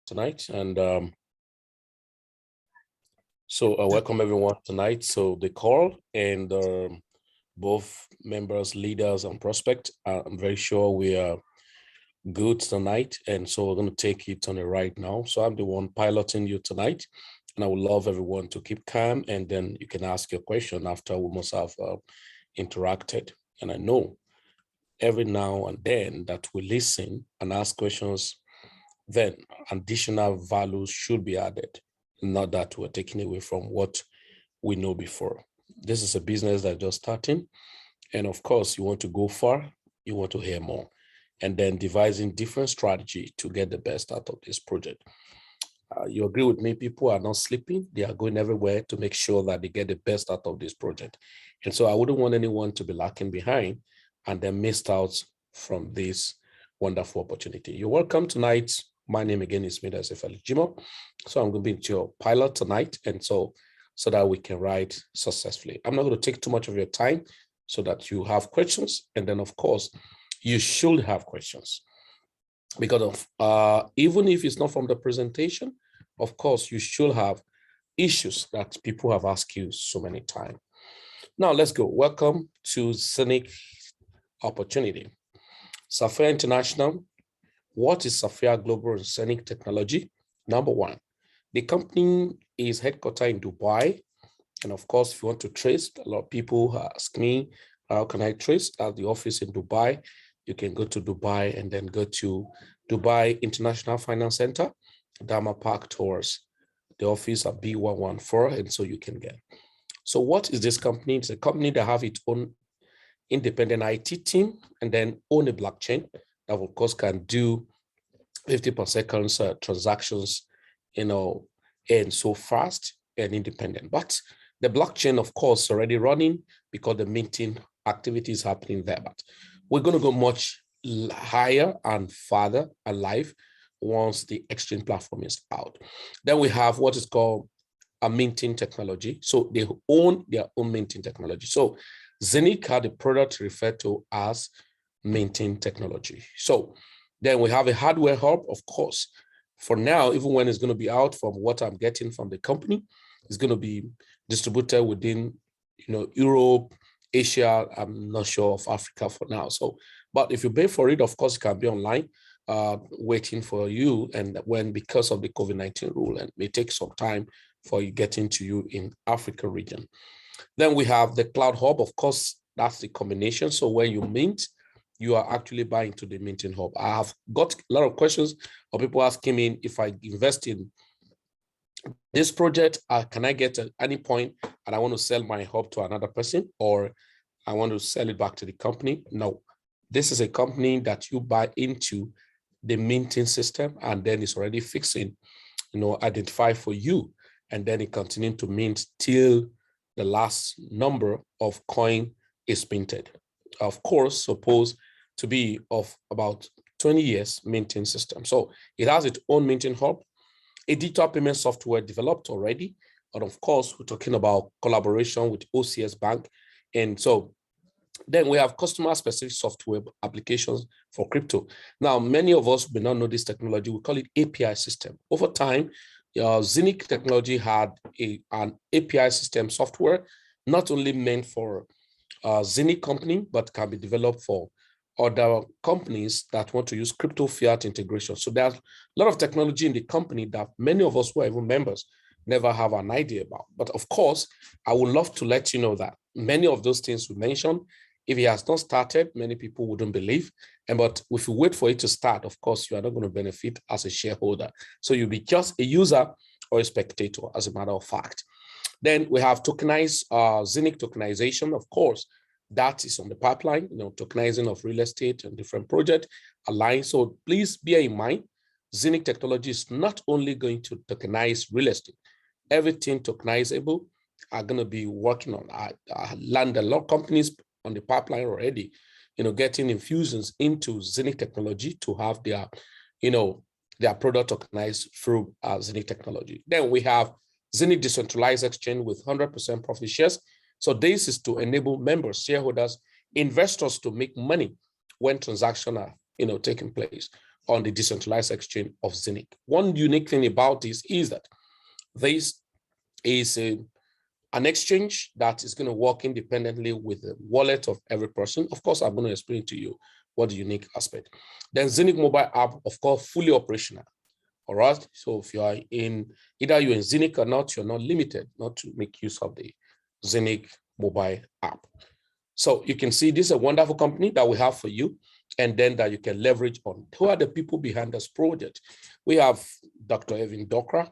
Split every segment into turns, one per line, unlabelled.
tonight. And welcome everyone tonight. So the call and both members, leaders, and prospect, I'm very sure we are good tonight. And so we're going to take it on the right now. So I'm the one piloting you tonight. And I would love everyone to keep calm, and then you can ask your question after we must have interacted. And I know every now and then that we listen and ask questions, then additional values should be added, not that we're taking away from what we know before. This is a business that's just starting. And of course, you want to go far, you want to hear more, and then devising different strategy to get the best out of this project. You agree with me, people are not sleeping. They are going everywhere to make sure that they get the best out of this project. And so I wouldn't want anyone to be lacking behind and then missed out from this wonderful opportunity. You're welcome tonight. My name again is Medayese Felix Jimoh. So I'm going to be your pilot tonight, and so that we can ride successfully. I'm not going to take too much of your time so that you have questions. And then of course, you should have questions. Because of even if it's not from the presentation, of course, you should have issues that people have asked you so many times. Now let's go. Welcome to Zeniq opportunity. Sapphire International. What is Sapphire Global and Zeniq Technology? Number one, the company is headquartered in Dubai. And of course, if you want to trace, a lot of people ask me, how can I trace at the office in Dubai? You can go to Dubai and then go to Dubai International Finance Center, Dama Park towards the office at B114, and so you can get. So what is this company? It's a company that have its own independent IT team and then own a blockchain that of course can do 50 per second transactions, and so fast and independent. But the blockchain, of course, is already running because the minting activity is happening there. But we're going to go much higher and farther and live once the exchange platform is out. Then we have what is called a minting technology. So they own their own minting technology. So Zeniq had a product referred to as minting technology. So then we have a hardware hub, of course. For now, even when it's going to be out, from what I'm getting from the company, it's going to be distributed within, Europe, Asia. I'm not sure of Africa for now. So, but if you pay for it, of course, it can be online, waiting for you. And when, because of the COVID-19 rule, and it may take some time for you getting to you in Africa region. Then we have the cloud hub. Of course, that's the combination. So when you mint, you are actually buying to the minting hub. I have got a lot of questions of people asking me, if I invest in this project, can I get at any point and I want to sell my hub to another person, or I want to sell it back to the company? No, this is a company that you buy into the minting system, and then it's already fixing, identify for you, and then it continues to mint till the last number of coin is minted. Of course, supposed to be of about 20 years minting system. So it has its own minting hub, a digital payment software developed already. And of course, we're talking about collaboration with OCS Bank. And so then we have customer specific software applications for crypto. Now, many of us may not know this technology. We call it API system. Over time, Zeniq technology had an API system software, not only meant for Zeniq company, but can be developed for other companies that want to use crypto fiat integration. So there's a lot of technology in the company that many of us who are even members never have an idea about. But of course, I would love to let you know that many of those things we mentioned, if it has not started, many people wouldn't believe. But if you wait for it to start, of course, you are not going to benefit as a shareholder. So you'll be just a user or a spectator, as a matter of fact. Then we have tokenized Zeniq tokenization, of course. That is on the pipeline, tokenizing of real estate and different projects align. So please bear in mind, Zeniq technology is not only going to tokenize real estate. Everything tokenizable are going to be working on. I land a lot of companies on the pipeline already, getting infusions into Zeniq technology to have their, their product tokenized through Zeniq technology. Then we have Zeniq decentralized exchange with 100% profit shares. So this is to enable members, shareholders, investors to make money when transactions are, taking place. on the decentralized exchange of Zeniq. One unique thing about this is that this is an exchange that is going to work independently with the wallet of every person. Of course, I'm going to explain to you what the unique aspect. Then Zeniq mobile app, of course, fully operational. All right. So if you are in, either you're in Zeniq or not, you're not limited not to make use of the Zeniq mobile app. So you can see this is a wonderful company that we have for you, and then that you can leverage on. Who are the people behind this project? We have Dr. Evan Dokra.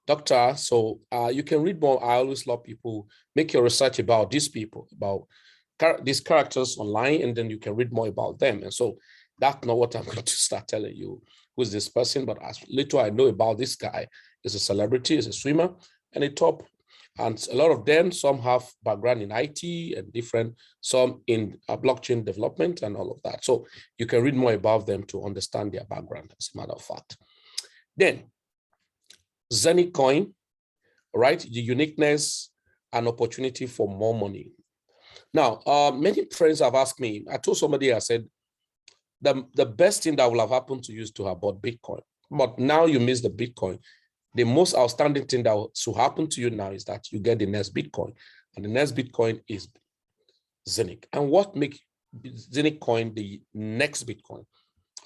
Doctor, so you can read more. I always love people, make your research about these people, about these characters online, and then you can read more about them. And so that's not what I'm going to start telling you who's this person, but as little I know about this guy, is a celebrity, is a swimmer, and a top. And a lot of them, some have background in IT and different, some in blockchain development and all of that. So you can read more about them to understand their background, as a matter of fact. Then, Zeniq coin, right? The uniqueness and opportunity for more money. Now, many friends have asked me, I told somebody, I said, the best thing that will have happened to you is to have bought Bitcoin. But now you miss the Bitcoin. The most outstanding thing that should happen to you now is that you get the next Bitcoin. And the next Bitcoin is Zeniq. And what makes Zeniq coin the next Bitcoin?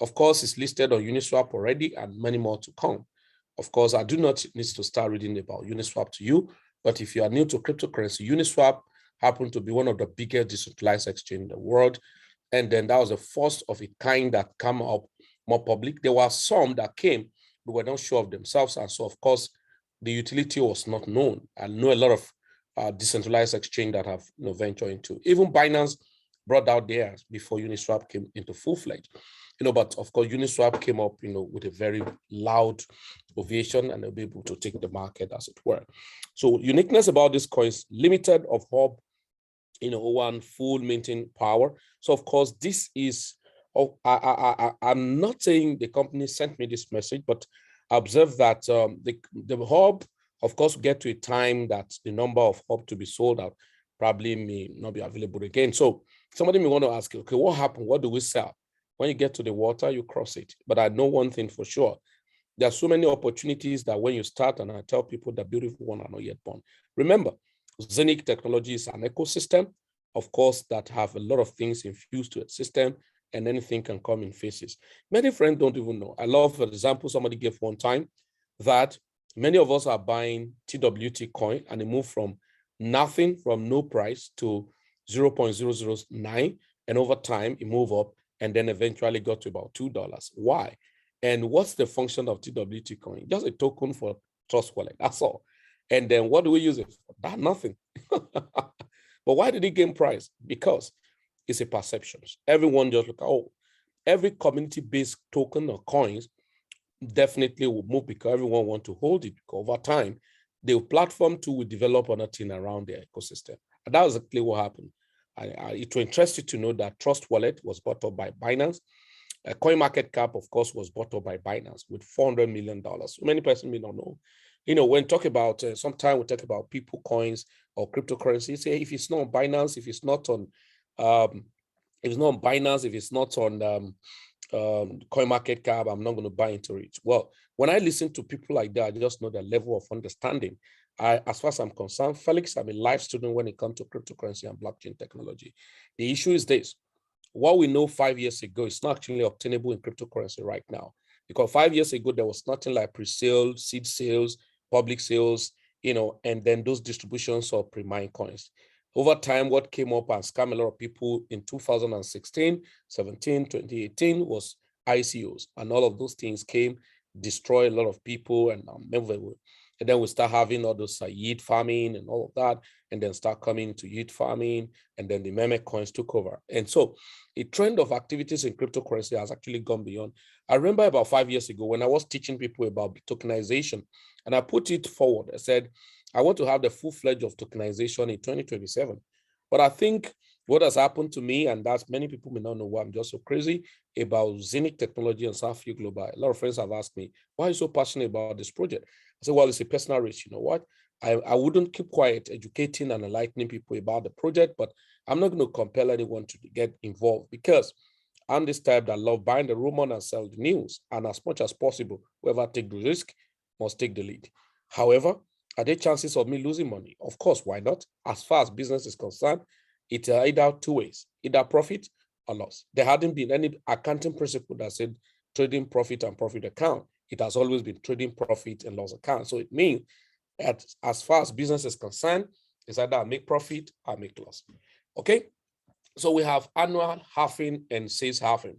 Of course, it's listed on Uniswap already and many more to come. Of course, I do not need to start reading about Uniswap to you, but if you are new to cryptocurrency, Uniswap happened to be one of the biggest decentralized exchange in the world. And then that was the first of a kind that came up more public. There were some that came, but were not sure of themselves. And so, of course, the utility was not known. I know a lot of decentralized exchange that have ventured into. Even Binance brought out theirs before Uniswap came into full-fledged. But of course, Uniswap came up, with a very loud ovation, and they'll be able to take the market, as it were. So uniqueness about this coin is limited of hub, one full minting power. So of course, this is, I'm not saying the company sent me this message, but I observed that the hub, of course, get to a time that the number of hub to be sold out probably may not be available again. So somebody may want to ask, okay, what happened? What do we sell? When you get to the water, you cross it. But I know one thing for sure. There are so many opportunities that when you start, and I tell people the beautiful ones are not yet born. Remember, Zeniq technology is an ecosystem, of course, that have a lot of things infused to a system, and anything can come in phases. Many friends don't even know. I love, for example, somebody gave one time that many of us are buying TWT coin, and it moved from nothing, from no price to 0.009. And over time, it moved up and then eventually got to about $2. Why? And what's the function of TWT coin? Just a token for Trust Wallet, that's all. And then what do we use it for? That, nothing. But why did it gain price? Because it's a perception. Everyone just look, every community-based token or coins definitely will move because everyone want to hold it. Because over time, the platform too will develop another thing around their ecosystem. And that was exactly what happened. It will interest you to know that Trust Wallet was bought up by Binance. CoinMarketCap, of course, was bought up by Binance with $400 million. So many persons may not know. When talk about, sometimes we talk about people coins or cryptocurrency, say if it's not on Binance, if it's not on, CoinMarketCap, I'm not going to buy into it. Well, when I listen to people like that, I just know the level of understanding. As far as I'm concerned, Felix, I'm a live student when it comes to cryptocurrency and blockchain technology. The issue is this. What we know 5 years ago is not actually obtainable in cryptocurrency right now. Because 5 years ago, there was nothing like pre-sale, seed sales, public sales, and then those distributions of pre-mined coins. Over time, what came up and scammed a lot of people in 2016, 17, 2018 was ICOs. And all of those things came, destroy a lot of people, and then we start having all those yield farming and all of that, and then start coming to yield farming, and then the meme coins took over. And so a trend of activities in cryptocurrency has actually gone beyond. I remember about 5 years ago when I was teaching people about tokenization, and I put it forward. I said, I want to have the full-fledged of tokenization in 2027. But I think what has happened to me, and that's many people may not know why I'm just so crazy about Zeniq technology and Sapphire Global. A lot of friends have asked me, why are you so passionate about this project? I said, well, it's a personal risk. You know what? I wouldn't keep quiet educating and enlightening people about the project, but I'm not going to compel anyone to get involved because and this type that love buying the rumor and sell the news. And as much as possible, whoever take the risk must take the lead. However, are there chances of me losing money? Of course, why not? As far as business is concerned, it's either two ways, either profit or loss. There hadn't been any accounting principle that said trading profit and profit account. It has always been trading profit and loss account. So it means that as far as business is concerned, it's either I make profit or I make loss. Okay, so we have annual halving and sales halving.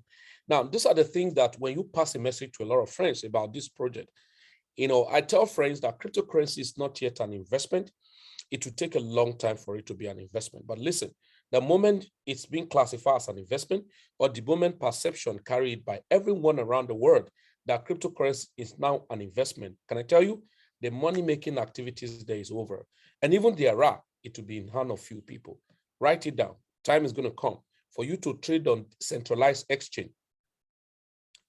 Now, these are the things that when you pass a message to a lot of friends about this project, I tell friends that cryptocurrency is not yet an investment. It will take a long time for it to be an investment. But listen, the moment it's being classified as an investment, or the moment perception carried by everyone around the world that cryptocurrency is now an investment, can I tell you, the money-making activities there is over. And even there it will be in hand of few people. Write it down. Time is going to come for you to trade on centralized exchange.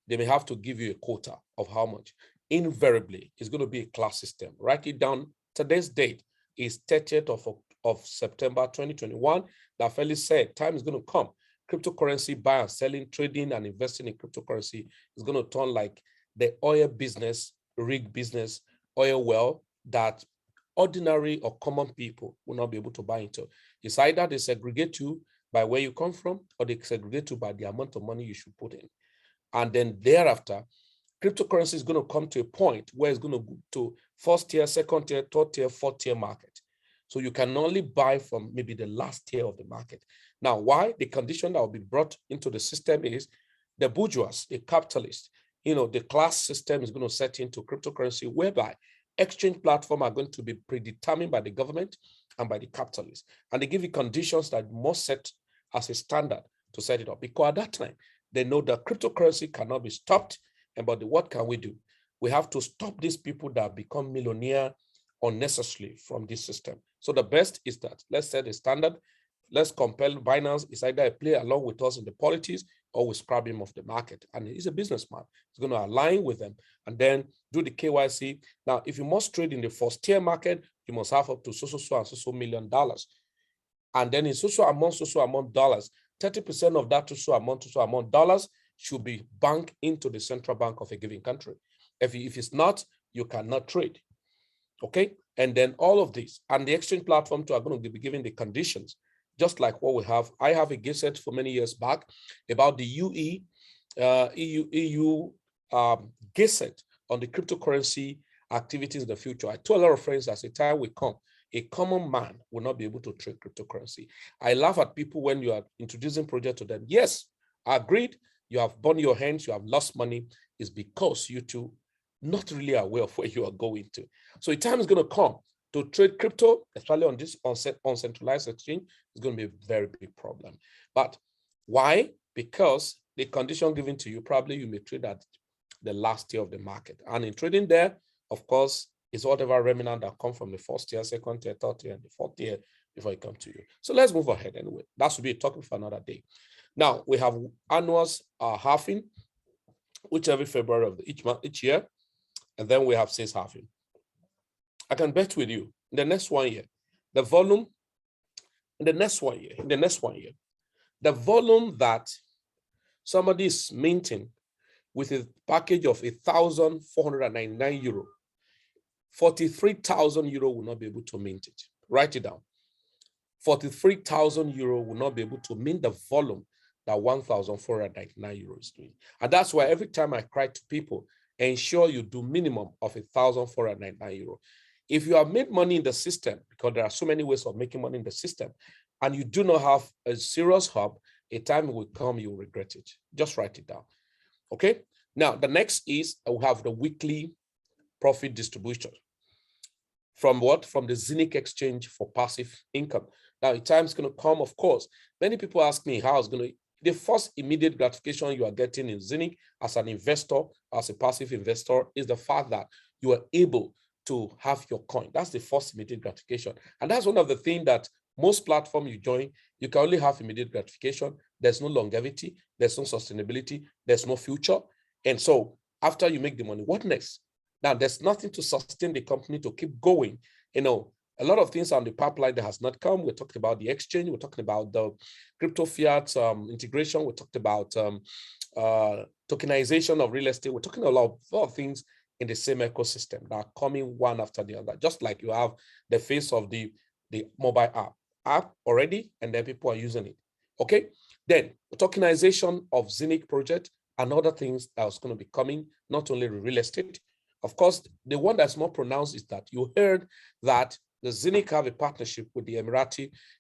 They may have to give you a quota of how much. Invariably, it's going to be a class system. Write it down. Today's date is 30th of September 2021. That Felix said, time is going to come. Cryptocurrency buy and selling, trading and investing in cryptocurrency is going to turn like the oil business, rig business, oil well that ordinary or common people will not be able to buy into. It's either they segregate you by where you come from, or they segregate you by the amount of money you should put in. And then thereafter, cryptocurrency is going to come to a point where it's going to go to first tier, second tier, third tier, fourth tier market. So you can only buy from maybe the last tier of the market. Now, why? The condition that will be brought into the system is the bourgeois, the capitalist, the class system is going to set into cryptocurrency, whereby exchange platforms are going to be predetermined by the government and by the capitalists. And they give you conditions that must set as a standard to set it up. Because at that time, they know that cryptocurrency cannot be stopped. And but what can we do? We have to stop these people that become millionaire unnecessarily from this system. So the best is that let's set a standard. Let's compel Binance. It's either play along with us in the politics or we scrap him off the market. And he's a businessman. He's going to align with them and then do the KYC. Now, if you must trade in the first tier market, you must have up to so and so $1 million. And then in so amount dollars, 30% of that so amount dollars should be banked into the central bank of a given country. If it's not, you cannot trade. Okay, and then all of this and the exchange platform too are going to be given the conditions, just like what we have. I have a gazette for many years back about the EU gazette on the cryptocurrency activities in the future. I told a lot of friends as a time will come, a common man will not be able to trade cryptocurrency. I laugh at people when you are introducing project to them. Yes, I agreed. You have burned your hands, you have lost money. It's because you two not really aware of where you are going to. So a time is going to come to trade crypto, especially on this uncentralized exchange, is going to be a very big problem. But why? Because the condition given to you, probably you may trade at the last tier of the market. And in trading there, of course, is whatever remnant that come from the first tier, second tier, third tier, and the fourth tier before it comes to you. So let's move ahead anyway. That should be a topic for another day. Now, we have annuals halving, which every February of each year. And then we have sales halving. I can bet with you, in the next 1 year, the volume, in the next 1 year, the volume that somebody is minting with a package of 1,499 euro, 43,000 euro will not be able to mint it. Write it down. 43,000 euro will not be able to mint the volume that 1,499 euro is doing. And that's why every time I cry to people, ensure you do minimum of 1,499 euro. If you have made money in the system, because there are so many ways of making money in the system, and you do not have a serious hub, a time will come you will regret it. Just write it down. Okay. Now the next is we have the weekly profit distribution. From what? From the Zeniq exchange for passive income. Now, the time is going to come, of course. Many people ask me how it's going to. The first immediate gratification you are getting in Zeniq as an investor, as a passive investor, is the fact that you are able to have your coin. That's the first immediate gratification. And that's one of the things that most platforms you join, you can only have immediate gratification. There's no longevity, there's no sustainability, there's no future. And so after you make the money, what next? Now, there's nothing to sustain the company to keep going, A lot of things on the pipeline that has not come. We talked about the exchange. We're talking about the crypto fiat integration. We talked about tokenization of real estate. We're talking a lot of things in the same ecosystem that are coming one after the other, just like you have the face of the mobile app already, and then people are using it. Okay, then tokenization of Zeniq project and other things that's going to be coming, not only real estate. Of course, the one that's more pronounced is that you heard that the Zeniq have a partnership with the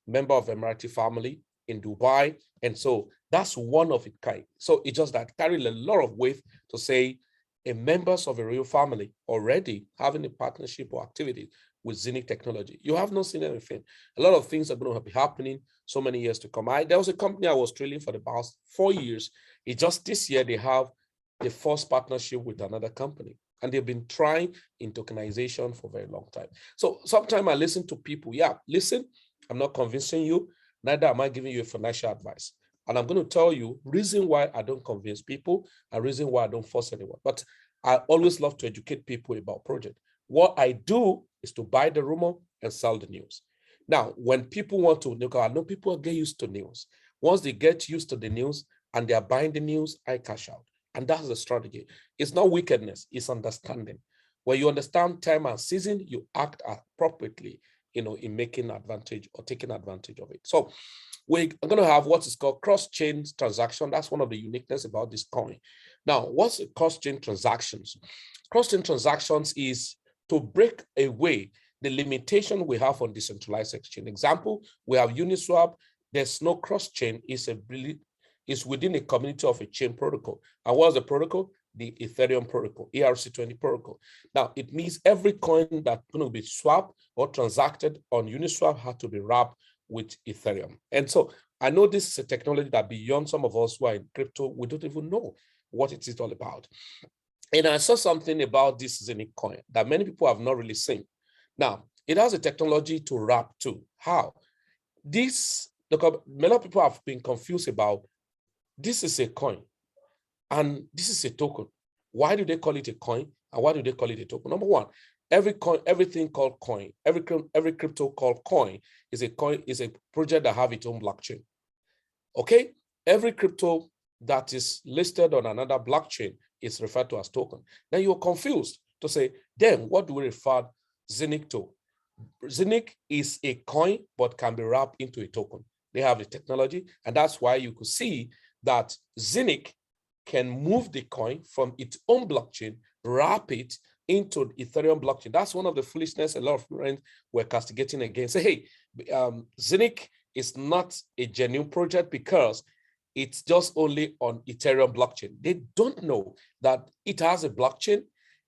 member of Emirati family in Dubai. And so that's one of its kind. So it just that carry a lot of weight to say members of a royal family already having a partnership or activity with Zeniq technology. You have not seen anything. A lot of things are going to be happening so many years to come. There was a company I was trailing for the past 4 years. It's just this year they have the first partnership with another company. And they've been trying in tokenization for a very long time. So sometimes I listen to people, yeah, listen, I'm not convincing you, neither am I giving you a financial advice. And I'm going to tell you reason why I don't convince people and reason why I don't force anyone. But I always love to educate people about project. What I do is to buy the rumor and sell the news. Now, when people want to, I know people get used to news. Once they get used to the news and they are buying the news, I cash out. And that's the strategy. It's not wickedness, it's understanding. When you understand time and season, you act appropriately, in making advantage or taking advantage of it. So we're going to have what is called cross-chain transaction. That's one of the uniqueness about this coin. Now, what's a cross-chain transactions? Cross-chain transactions is to break away the limitation we have on decentralized exchange. Example, we have Uniswap. There's no cross-chain. Is within a community of a chain protocol. And what's the protocol? The Ethereum protocol, ERC20 protocol. Now, it means every coin that's going to be swapped or transacted on Uniswap had to be wrapped with Ethereum. And so I know this is a technology that beyond some of us who are in crypto, we don't even know what it is all about. And I saw something about this Zeniq coin that many people have not really seen. Now, it has a technology to wrap too. How? Many people have been confused about this is a coin and this is a token. Why do they call it a coin and why do they call it a token? Number one, everything called coin, every crypto called coin is a project that have its own blockchain. Okay, every crypto that is listed on another blockchain is referred to as token. Now you're confused to say, then what do we refer Zeniq to? Zeniq is a coin but can be wrapped into a token. They have the technology, and that's why you could see that Zeniq can move the coin from its own blockchain, wrap it into Ethereum blockchain. That's one of the foolishness a lot of friends were castigating against. Say, hey, Zeniq is not a genuine project because it's just only on Ethereum blockchain. They don't know that it has a blockchain,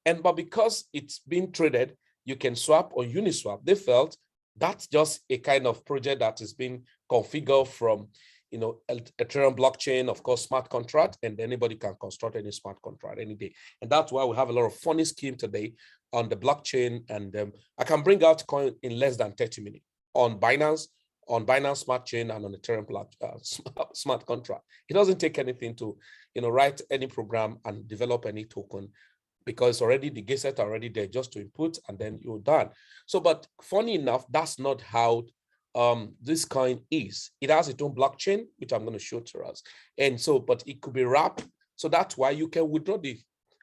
but because it's being traded, you can swap on Uniswap. They felt that's just a kind of project that is being configured from Ethereum blockchain, of course, smart contract, and anybody can construct any smart contract any day. And that's why we have a lot of funny scheme today on the blockchain. And I can bring out coin in less than 30 minutes on Binance Smart Chain and on Ethereum smart contract. It doesn't take anything to, write any program and develop any token because already the gates are already there just to input and then you're done. So, but funny enough, that's not how this coin is. It has its own blockchain, which I'm going to show to us. And so, but it could be wrapped. So that's why you can withdraw the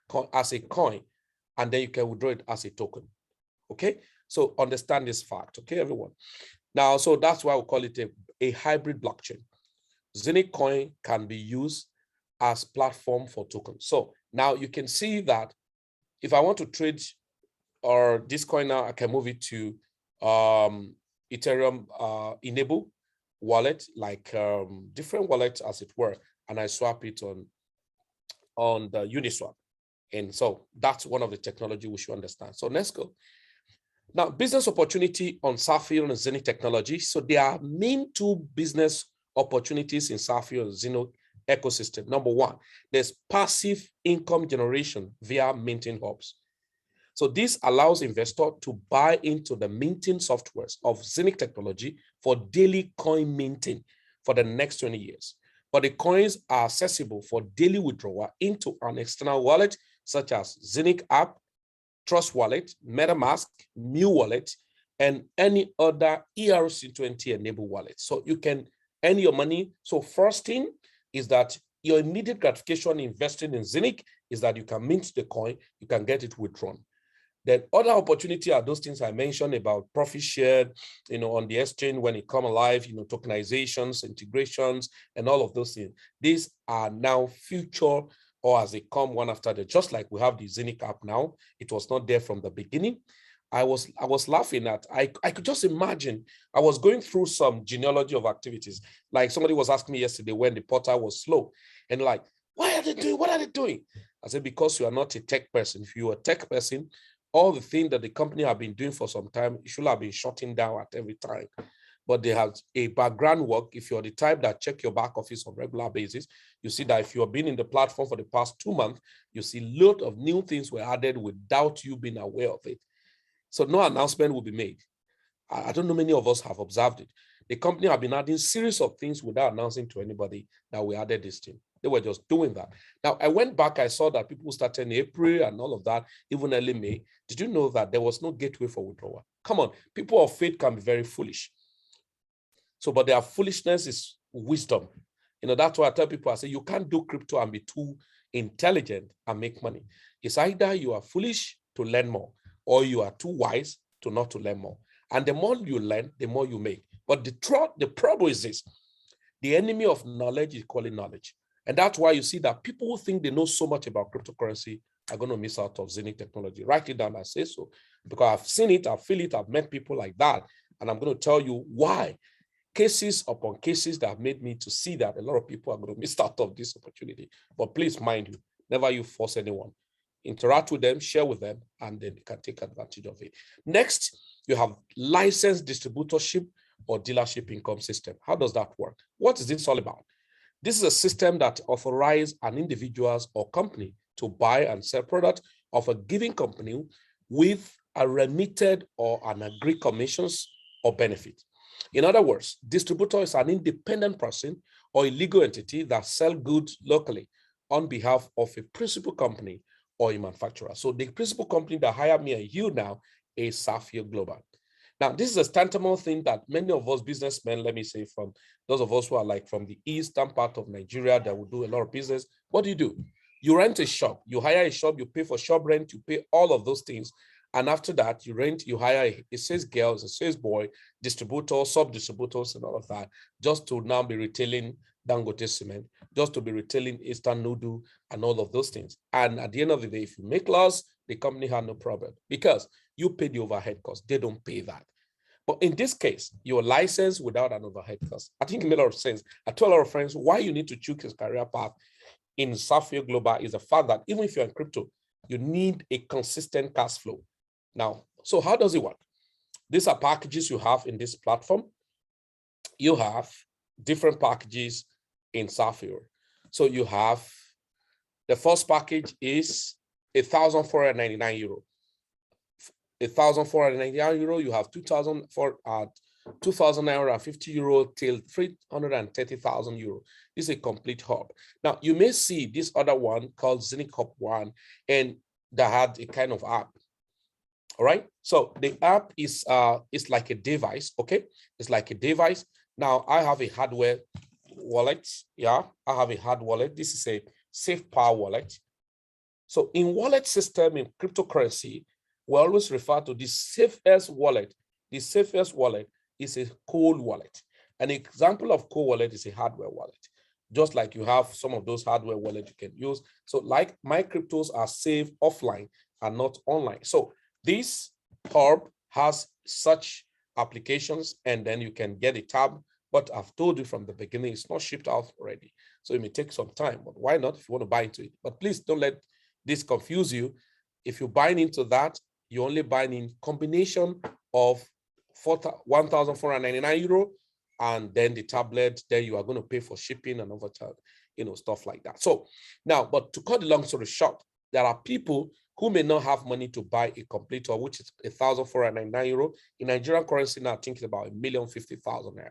coin as a coin, and then you can withdraw it as a token. Okay. So understand this fact. Okay, everyone. Now, so that's why we call it a hybrid blockchain. Zeniq coin can be used as platform for tokens. So now you can see that if I want to trade or this coin now, I can move it to Ethereum enable wallet, like different wallets as it were, and I swap it on the Uniswap. And so that's one of the technology we should understand. So let's go. Now, business opportunity on Sapphire and Zeniq technology. So there are main two business opportunities in Sapphire and Zeniq ecosystem. Number one, there's passive income generation via minting hubs. So this allows investors to buy into the minting softwares of Zeniq technology for daily coin minting for the next 20 years. But the coins are accessible for daily withdrawal into an external wallet, such as Zeniq app, Trust Wallet, MetaMask, Mu Wallet, and any other ERC20 enabled wallet. So you can earn your money. So first thing is that your immediate gratification investing in Zeniq is that you can mint the coin, you can get it withdrawn. Then other opportunity are those things I mentioned about profit shared, on the exchange when it come alive, tokenizations, integrations, and all of those things. These are now future, or as they come one after the, just like we have the Zeniq app now. It was not there from the beginning. I was laughing at, I could just imagine, I was going through some genealogy of activities. Like somebody was asking me yesterday when the portal was slow, and like, why are they doing, what are they doing? I said, because you are not a tech person. If you are a tech person, all the things that the company have been doing for some time, it should have been shutting down at every time. But they have a background work. If you're the type that check your back office on a regular basis, you see that if you've been in the platform for the past 2 months, you see a lot of new things were added without you being aware of it. So no announcement will be made. I don't know many of us have observed it. The company have been adding series of things without announcing to anybody that we added this thing. They were just doing that. Now, I went back, I saw that people started in April and all of that, even early May. Did you know that there was no gateway for withdrawal? Come on, people of faith can be very foolish. So, but their foolishness is wisdom. That's why I tell people, I say, you can't do crypto and be too intelligent and make money. It's either you are foolish to learn more, or you are too wise to not to learn more. And the more you learn, the more you make. But the problem is this: the enemy of knowledge is calling knowledge. And that's why you see that people who think they know so much about cryptocurrency are going to miss out of Zeniq technology. Write it down, I say so, because I've seen it, I feel it, I've met people like that. And I'm going to tell you why. Cases upon cases that have made me to see that a lot of people are going to miss out of this opportunity. But please mind you, never you force anyone. Interact with them, share with them, and then they can take advantage of it. Next, you have licensed distributorship or dealership income system. How does that work? What is this all about? This is a system that authorizes an individual or company to buy and sell products of a given company with a remitted or an agreed commissions or benefit. In other words, distributor is an independent person or a legal entity that sells goods locally on behalf of a principal company or a manufacturer. So the principal company that hired me and you now is Sapphire Global. Now, this is a tantamount thing that many of us businessmen, let me say, from those of us who are like from the eastern part of Nigeria that will do a lot of business, what do? You rent a shop, you hire a shop, you pay for shop rent, you pay all of those things. And after that, you hire a sales girl, a sales boy, distributor, sub-distributors, and all of that, just to now be retailing Dangote cement, just to be retailing Eastern Noodle and all of those things. And at the end of the day, if you make loss, the company had no problem because you pay the overhead cost. They don't pay that. But in this case, you're licensed without an overhead cost. I think it made a lot of sense. I told a lot of friends why you need to choose his career path in Sapphire Global is the fact that even if you're in crypto, you need a consistent cash flow. Now, so how does it work? These are packages you have in this platform. You have different packages in Sapphire. So you have the first package is 1,499 euro. 1,499 euro, you have 2,950 euro till 330,000 euro. This is a complete hub. Now you may see this other one called Zeniq Hub 1, and that had a kind of app. All right. So the app is like a device. Okay, it's like a device. Now I have a hardware wallet. Yeah, I have a hard wallet. This is a safe power wallet. So in wallet system in cryptocurrency, we always refer to the safest wallet. The safest wallet is a cold wallet. An example of cold wallet is a hardware wallet. Just like you have some of those hardware wallets you can use. So like my cryptos are safe offline and not online. So this hub has such applications, and then you can get a tab. But I've told you from the beginning, it's not shipped out already. So it may take some time, but why not if you want to buy into it? But please don't let this confuse you. If you buy into that, you're only buying in combination of 1,499 euro, and then the tablet, then you are going to pay for shipping and overtime, stuff like that. So now, but to cut the long story short, there are people who may not have money to buy a complete or which is 1,499 euro. In Nigerian currency now, I think it's about 1,050,000 naira,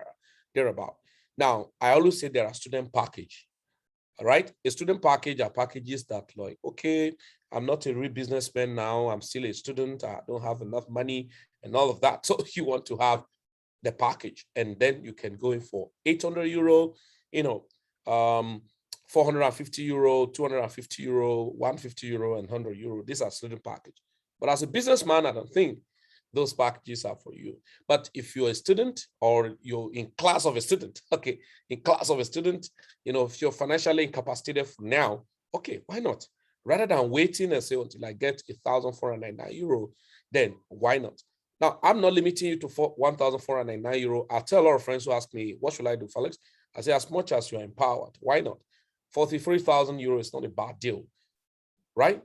thereabout. Now, I always say there are student package. All right, a student package are packages that like, okay, I'm not a real businessman now. I'm still a student. I don't have enough money and all of that. So you want to have the package, and then you can go in for 800 euro, 450 euro, 250 euro, 150 euro, and 100 euro. These are student package. But as a businessman, I don't think those packages are for you. But if you're a student or you're in class of a student, okay, in class of a student, if you're financially incapacitated for now, okay, why not? Rather than waiting and say until I get 1,499 euro, then why not? Now, I'm not limiting you to 1,499 euro. I tell a lot of friends who ask me, what should I do, Felix? I say, as much as you're empowered, why not? 43,000 euro is not a bad deal, right?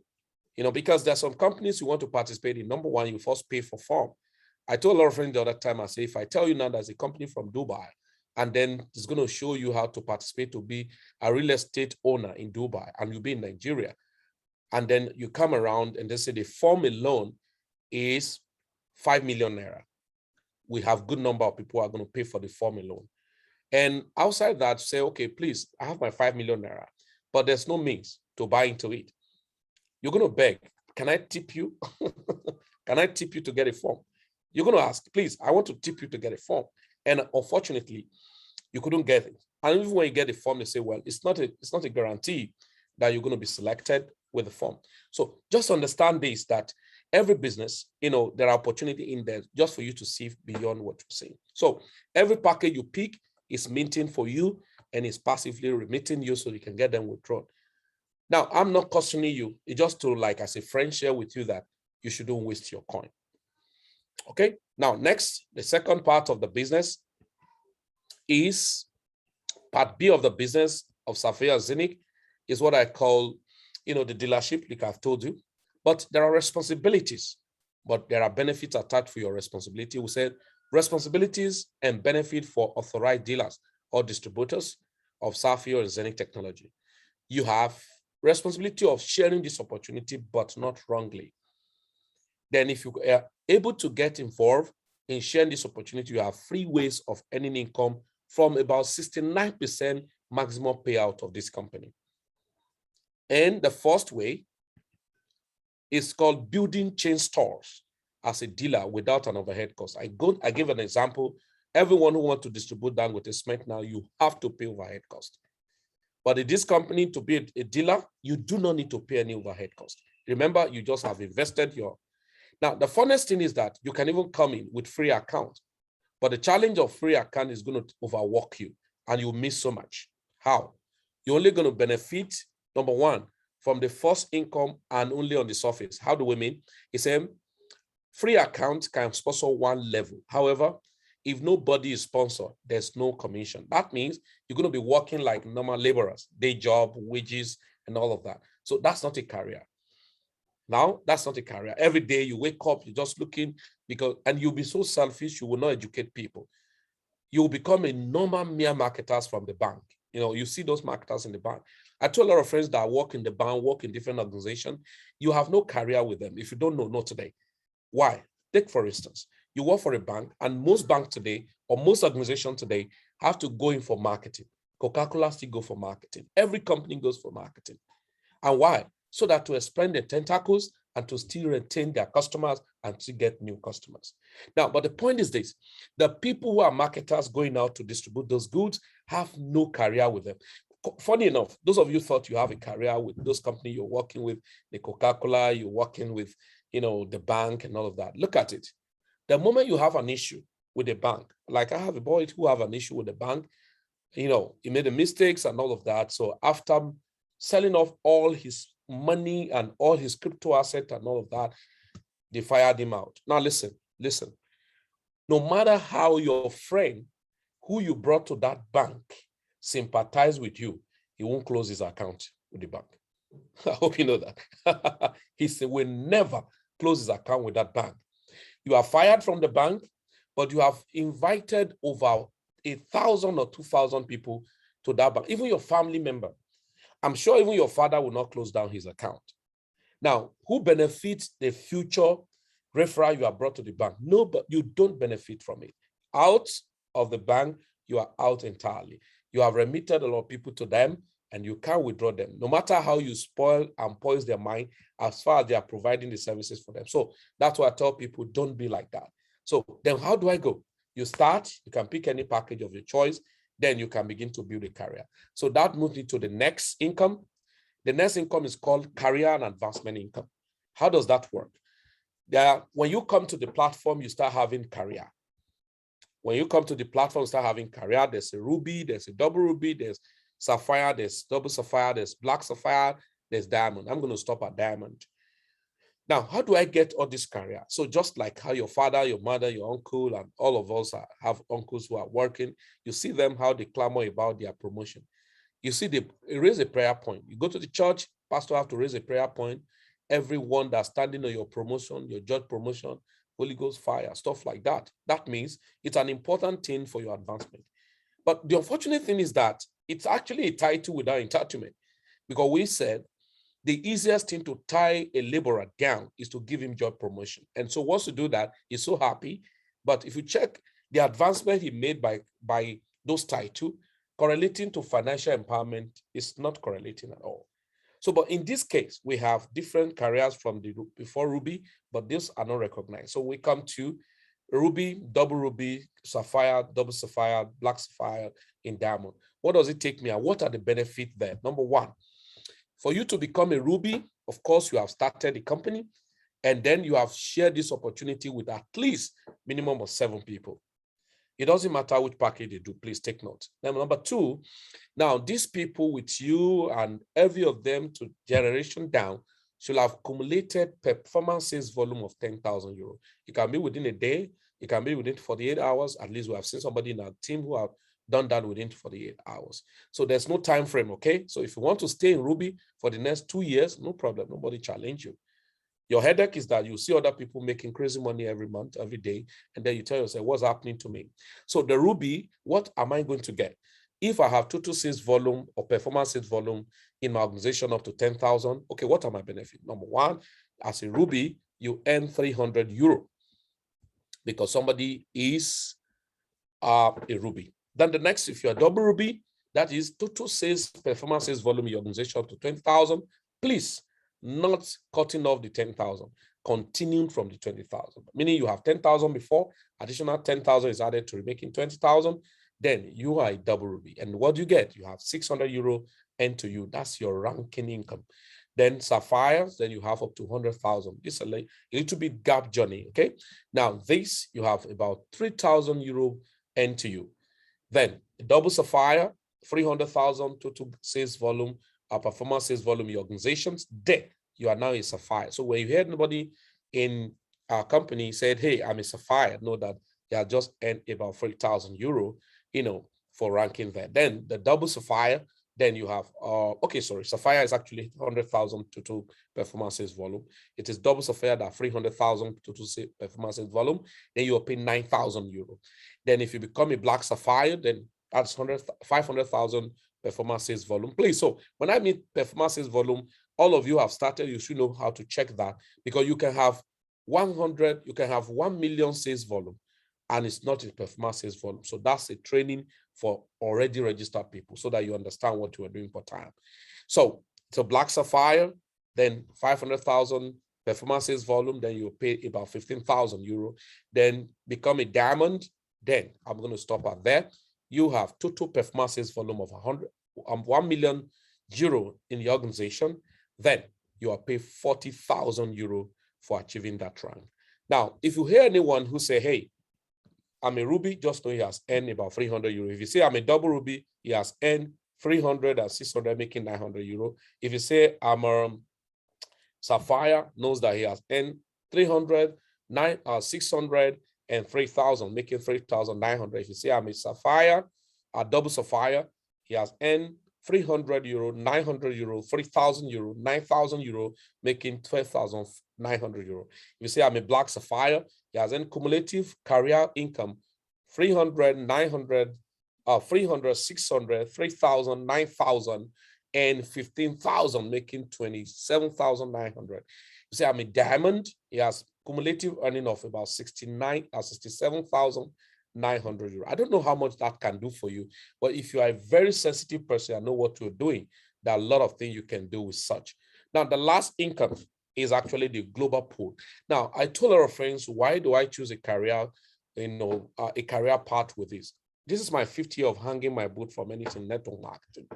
Because there's some companies you want to participate in. Number one, you first pay for form. I told a lot of friends the other time, I say, if I tell you now there's a company from Dubai, and then it's going to show you how to participate to be a real estate owner in Dubai, and you'll be in Nigeria, and then you come around and they say the form alone is 5 million naira. We have good number of people who are going to pay for the form alone. And outside that, say, okay, please, I have my 5 million naira, but there's no means to buy into it. You're going to beg, can I tip you? Can I tip you to get a form? You're going to ask, please, I want to tip you to get a form. And unfortunately, you couldn't get it. And even when you get the form, they say, well, it's not a guarantee that you're going to be selected with the form. So just understand this, that every business, there are opportunity in there just for you to see beyond what you're saying. So every package you pick is minting for you and is passively remitting you so you can get them withdrawn. Now, I'm not cautioning you. It's just to, like, as a friend, share with you that you shouldn't waste your coin. Okay. Now, next, the second part of the business is part B of the business of Safia Zeniq, is what I call, the dealership, like I've told you. But there are responsibilities, but there are benefits attached for your responsibility. We said responsibilities and benefit for authorized dealers or distributors of Safia and Zeniq technology. You have responsibility of sharing this opportunity, but not wrongly. Then if you are able to get involved in sharing this opportunity, you have 3 ways of earning income from about 69% maximum payout of this company. And the first way is called building chain stores as a dealer without an overhead cost. I give an example. Everyone who wants to distribute Dangote cement now, you have to pay overhead cost. But in this company, to be a dealer, you do not need to pay any overhead cost. Remember, you just have invested your. Now, the funnest thing is that you can even come in with free account, but the challenge of free account is going to overwork you and you'll miss so much. How? You're only going to benefit, number one, from the first income and only on the surface. How do we mean? It's a free account can sponsor one level. However, if nobody is sponsored, there's no commission. That means you're going to be working like normal laborers, day job, wages, and all of that. So that's not a career. Now, that's not a career. Every day you wake up, you're just looking, and you'll be so selfish, you will not educate people. You'll become a normal mere marketers from the bank. You see those marketers in the bank. I told a lot of friends that work in the bank, work in different organizations. You have no career with them. If you don't know, not today. Why? Take, for instance, you work for a bank, and most banks today, or most organizations today, have to go in for marketing. Coca-Cola still go for marketing. Every company goes for marketing. And why? So that to expand their tentacles and to still retain their customers and to get new customers. Now, but the point is this: the people who are marketers going out to distribute those goods have no career with them. Funny enough, those of you thought you have a career with those companies you're working with, the Coca-Cola, you're working with, the bank and all of that. Look at it. The moment you have an issue with the bank, like I have a boy who have an issue with the bank, he made the mistakes and all of that. So after selling off all his money and all his crypto asset and all of that, they fired him out. Now listen. No matter how your friend who you brought to that bank sympathize with you, he won't close his account with the bank. I hope you know that. He will never close his account with that bank. You are fired from the bank, but you have invited over 1,000 or 2,000 people to that bank, even your family member. I'm sure even your father will not close down his account. Now, who benefits the future referral you are brought to the bank? No, but you don't benefit from it. Out of the bank, you are out entirely. You have remitted a lot of people to them, and you can't withdraw them, no matter how you spoil and poison their mind, as far as they are providing the services for them. So that's why I tell people, don't be like that. So then how do I go? You start, you can pick any package of your choice, then you can begin to build a career. So that moves me to the next income. The next income is called career and advancement income. How does that work? When you come to the platform, you start having career. When you come to the platform, you start having career. There's a ruby, there's a double ruby, there's sapphire, there's double sapphire, there's black sapphire, there's diamond. I'm going to stop at diamond. Now, how do I get all this career? So just like how your father, your mother, your uncle, and all of us have uncles who are working, you see them, how they clamor about their promotion. You see, they raise a prayer point. You go to the church, pastor have to raise a prayer point. Everyone that's standing on your promotion, your judge promotion, Holy Ghost fire, stuff like that. That means it's an important thing for your advancement. But the unfortunate thing is that it's actually a title without entitlement, because we said the easiest thing to tie a laborer down is to give him job promotion. And so once you do that, he's so happy. But if you check the advancement he made by those titles, correlating to financial empowerment is not correlating at all. So, but in this case, we have different careers from the before Ruby, but these are not recognized. So we come to Ruby, double Ruby, Sapphire, double Sapphire, black Sapphire in diamond. What does it take me and what are the benefits there? Number one, for you to become a Ruby, of course, you have started a company and then you have shared this opportunity with at least minimum of 7 people. It doesn't matter which package they do, please take note. Then number two, now these people with you and every of them to generation down should have accumulated performances volume of 10,000 euros. It can be within a day, it can be within 48 hours. At least we have seen somebody in our team who have done that within 48 hours. So there's no time frame, okay? So if you want to stay in Ruby for the next 2 years, no problem, nobody challenge you. Your headache is that you see other people making crazy money every month, every day, and then you tell yourself, what's happening to me? So the Ruby, what am I going to get? If I have total sales volume or performance sales volume in my organization up to 10,000, okay, what are my benefits? Number one, as a Ruby, you earn 300 euro because somebody is a Ruby. Then the next, if you're a double Ruby, that is total sales, performance sales volume in your organization up to 20,000, please, not cutting off the 10,000, continuing from the 20,000, meaning you have 10,000 before, additional 10,000 is added to making 20,000, then you are a double Ruby. And what do you get? You have 600 euro end to you. That's your ranking income. Then sapphires, then you have up to 100,000. This is a little bit gap journey, okay? Now this, you have about 3,000 euro end to you. Then double sapphire, 300,000 total sales volume, performance sales volume, your organizations, then you are now a sapphire. So when you hear anybody in our company said, hey, I'm a sapphire, know that they are just earned about 3,000 euro, for ranking there. Then the double sapphire, then you have, sapphire is actually 100,000 total performance sales volume. It is double sapphire that 300,000 total performance sales volume. Then you are paying 9,000 euro. Then if you become a black sapphire, then that's 500,000 performance sales volume. Please, so when I mean performance sales volume, all of you have started, you should know how to check that, because you can have 1 million sales volume and it's not a performance sales volume. So that's a training for already registered people so that you understand what you are doing per time. So it's a black sapphire, then 500,000 performance sales volume, then you pay about 15,000 euro, then become a diamond. Then I'm going to stop at there. You have total performance sales volume of 1 million euro in the organization. Then you are paid 40,000 euro for achieving that rank. Now, if you hear anyone who say, hey, I'm a Ruby, just know he has earned about 300 euro. If you say I'm a double Ruby, he has earned 300 and 600, making 900 euro. If you say I'm a sapphire, knows that he has earned 300, 600, and 3,000, making 3,900. If you say I'm a sapphire, a double sapphire, he has earned 300 euro, 900 euro, 3,000 euro, 9,000 euro, making 12,900 euro. If you say I'm a black sapphire, he has earned cumulative career income 300, 900, 300, 600, 3,000, 9,000, and 15,000, making 27,900. You say I'm a diamond, he has cumulative earning of about 67,900 900 euro. I don't know how much that can do for you, but if you are a very sensitive person and know what you're doing, there are a lot of things you can do with such. Now, the last income is actually the global pool. Now, I told our friends, why do I choose a career, a career path with this? This is my 5th year of hanging my boot from anything network marketing.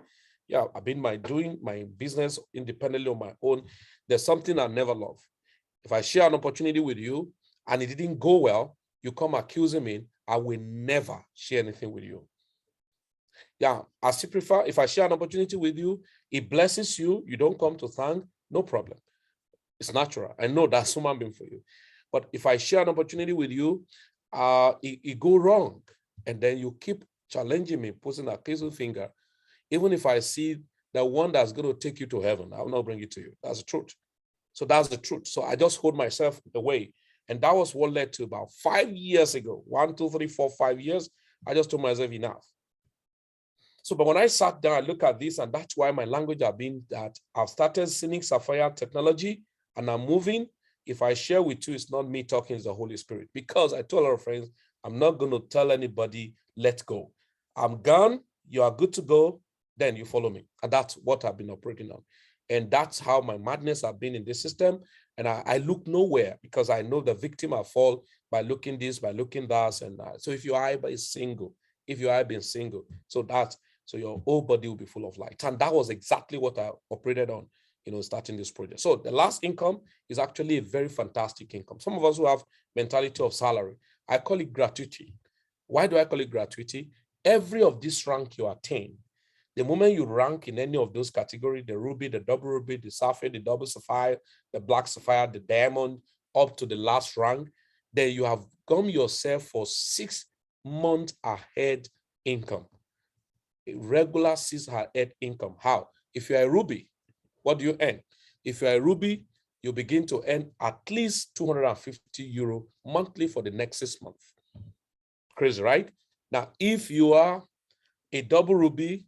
Yeah, I've been doing my business independently on my own. There's something I never love. If I share an opportunity with you and it didn't go well, you come accusing me, I will never share anything with you. Yeah, as you prefer, if I share an opportunity with you, it blesses you, you don't come to thank, no problem. It's natural. I know that's human being for you. But if I share an opportunity with you, it go wrong. And then you keep challenging me, posing a accusing finger. Even if I see the one that's going to take you to heaven, I will not bring it to you. That's the truth. So that's the truth. So I just hold myself away. And that was what led to about 5 years ago, 1, 2, 3, 4, 5 years. I just told myself enough. So, but when I sat down, I look at this, and that's why my language have been that I've started Zeniq Sapphire technology and I'm moving. If I share with you, it's not me talking, it's the Holy Spirit. Because I told our friends, I'm not going to tell anybody, let go. I'm gone, you are good to go, then you follow me. And that's what I've been operating on. And that's how my madness have been in this system. And I look nowhere because I know the victim I fall by looking this, by looking that. And so if your eye is single, if your eye being single, so your whole body will be full of light. And that was exactly what I operated on, starting this project. So the last income is actually a very fantastic income. Some of us who have mentality of salary, I call it gratuity. Why do I call it gratuity? Every of this rank you attain, the moment you rank in any of those categories, the ruby, the double ruby, the sapphire, the double sapphire, the black sapphire, the diamond, up to the last rank, then you have gone yourself for 6 months ahead income. A regular 6 months ahead income. How? If you're a ruby, what do you earn? If you're a ruby, you begin to earn at least 250 euro monthly for the next 6 months. Crazy, right? Now, if you are a double ruby,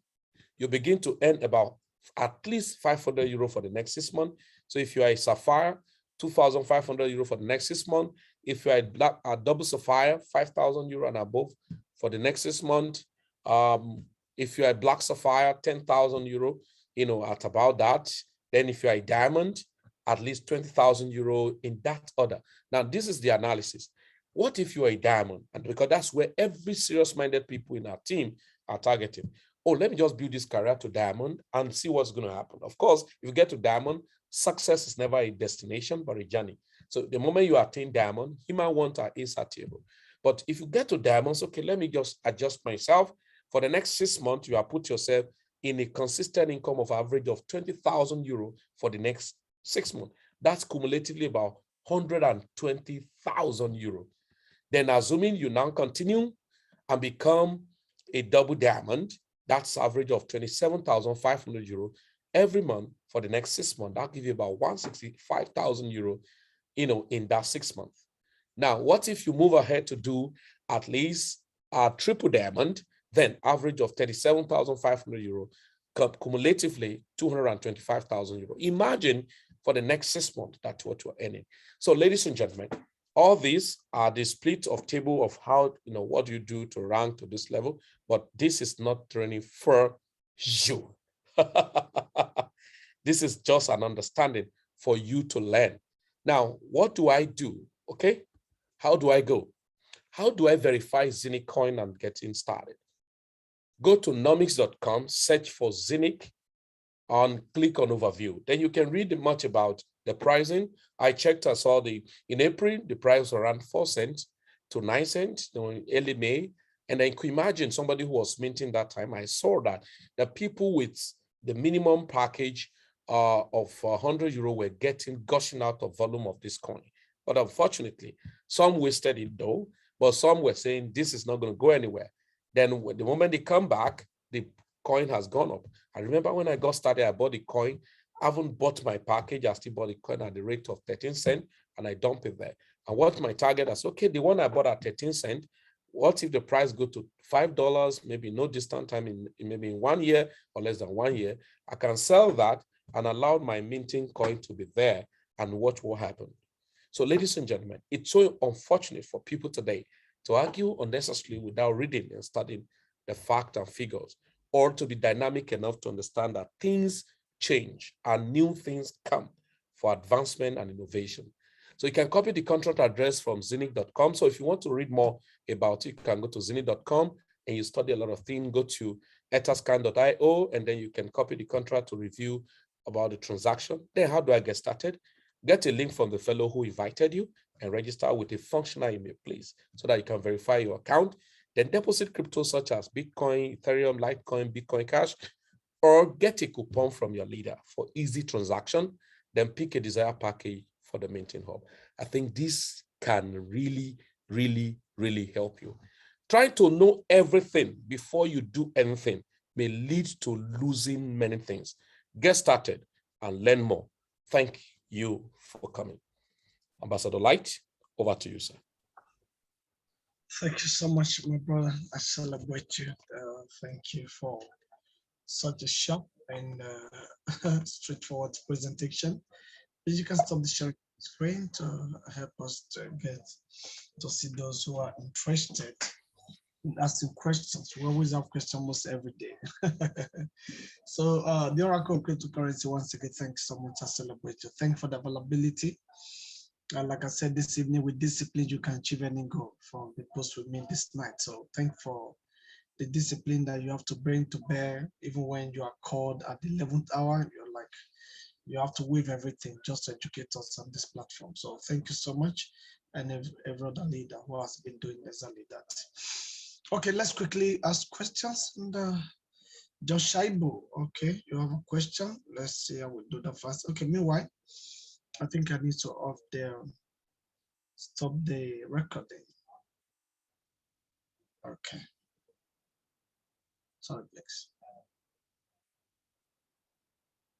you begin to earn about at least 500 euro for the next 6 months. So if you are a sapphire, 2,500 euro for the next 6 months. If you are a double sapphire, 5,000 euro and above for the next 6 months. If you are a black sapphire, 10,000 euro, at about that. Then if you are a diamond, at least 20,000 euro in that order. Now, this is the analysis. What if you are a diamond? And because that's where every serious-minded people in our team are targeting. Oh, let me just build this career to diamond and see what's going to happen. Of course, if you get to diamond, success is never a destination, but a journey. So the moment you attain diamond, human want are insatiable. But if you get to diamonds, okay, let me just adjust myself. For the next 6 months, you have put yourself in a consistent income of average of 20,000 euro for the next 6 months. That's cumulatively about 120,000 euro. Then assuming you now continue and become a double diamond, that's average of 27,500 euro every month for the next 6 months. That'll give you about 165,000 euro, in that 6 months. Now, what if you move ahead to do at least a triple diamond, then average of 37,500 euro, cumulatively 225,000 euro. Imagine for the next 6 months, that's what you're earning. So ladies and gentlemen, all these are the split of table of how, what you do to rank to this level, but this is not training for you. This is just an understanding for you to learn. Now, what do I do? Okay, how do I go? How do I verify Zeniq coin and getting started? Go to nomics.com, search for Zeniq, and click on overview. Then you can read much about the pricing. I checked, I saw in April, the price was around 4 cents to 9 cents, in early May. And then you can imagine somebody who was minting that time, I saw that the people with the minimum package of 100 euro were gushing out of volume of this coin. But unfortunately, some wasted it though, but some were saying this is not going to go anywhere. Then the moment they come back, the coin has gone up. I remember when I got started, I bought the coin. I haven't bought my package. I still bought the coin at the rate of 13 cents and I dumped it there. And what my target is, okay, the one I bought at 13 cents, what if the price go to $5, maybe no distant time, maybe in 1 year or less than 1 year, I can sell that and allow my minting coin to be there and watch what happens. So ladies and gentlemen, it's so unfortunate for people today. to argue unnecessarily without reading and studying the fact and figures, or to be dynamic enough to understand that things change and new things come for advancement and innovation. So you can copy the contract address from Zeniq.com. So if you want to read more about it, you can go to Zeniq.com and you study a lot of things. Go to etascan.io and then you can copy the contract to review about the transaction. Then how do I get started? Get a link from the fellow who invited you and register with a functional email, please, so that you can verify your account. Then deposit crypto such as Bitcoin, Ethereum, Litecoin, Bitcoin Cash, or get a coupon from your leader for easy transaction. Then pick a desired package for the Minting Hub. I think this can really, really, really help you. Trying to know everything before you do anything may lead to losing many things. Get started and learn more. Thank you for coming. Ambassador Light, over to you, sir.
Thank you so much, my brother. I celebrate you. Thank you for such a sharp and straightforward presentation. You can stop the sharing screen to help us to get to see those who are interested in asking questions. We always have questions almost every day. So the Oracle of Cryptocurrency, once again, thanks so much. I celebrate you. Thank you for the availability. Like I said, this evening with discipline, you can achieve any goal from the post with me this night. So thank for the discipline that you have to bring to bear, even when you are called at the 11th hour, you're like, you have to waive everything just to educate us on this platform. So thank you so much. And every other leader who has been doing exactly that. Okay, let's quickly ask questions. And Josh Shaibu, okay, you have a question. Let's see how we do that first. Okay, meanwhile, I think I need to stop the recording. Okay. Sorry, Felix.